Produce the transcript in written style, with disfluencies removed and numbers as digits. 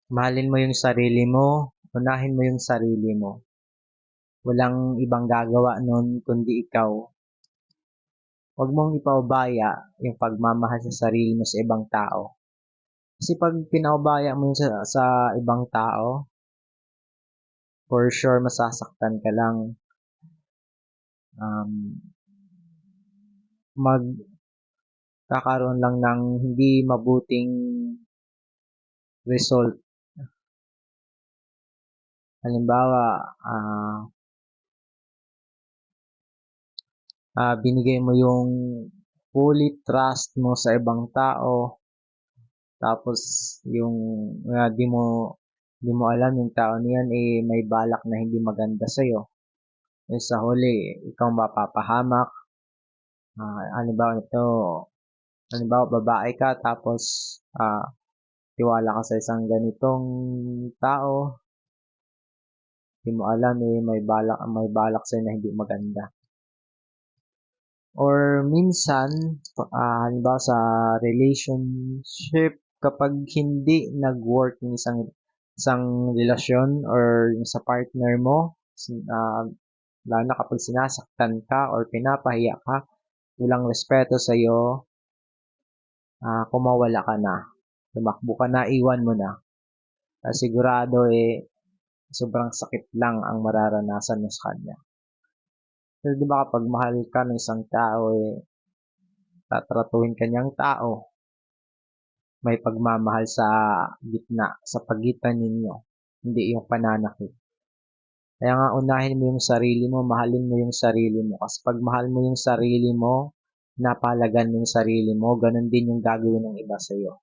Mahalin mo yung sarili mo, unahin mo yung sarili mo. Walang ibang gagawa nun kundi ikaw. Huwag mong ipaubaya yung pagmamahal sa sarili mo sa ibang tao. Kasi pag pinaubaya mo yun sa ibang tao, for sure masasaktan ka lang. Magkakaroon lang ng hindi mabuting result. Halimbawa, binigay mo yung fully trust mo sa ibang tao, tapos yung di mo alam yung tao niyan may balak na hindi maganda sa'yo. Sa huli, ikaw mapapahamak. Halimbawa babae ka tapos tiwala ka sa isang ganitong tao, di mo alam may balak sa'yo na hindi maganda. Or minsan, halimbawa sa relationship, kapag hindi nag-work yung isang relasyon or yung sa partner mo, lalo na kapag sinasaktan ka or pinapahiya ka, walang respeto sa'yo, kumawala ka na. Tumakbo ka na, iwan mo na. Sigurado sobrang sakit lang ang mararanasan mo sa kanya. Pero di ba kapag mahal ka ng isang tao, tatratuhin ka niyang tao. May pagmamahal sa gitna, sa pagitan ninyo, hindi yung pananakit. Kaya nga unahin mo yung sarili mo, mahalin mo yung sarili mo. Kasi pag mahal mo yung sarili mo, napahalagan mo yung sarili mo, ganun din yung gagawin ng iba sa'yo.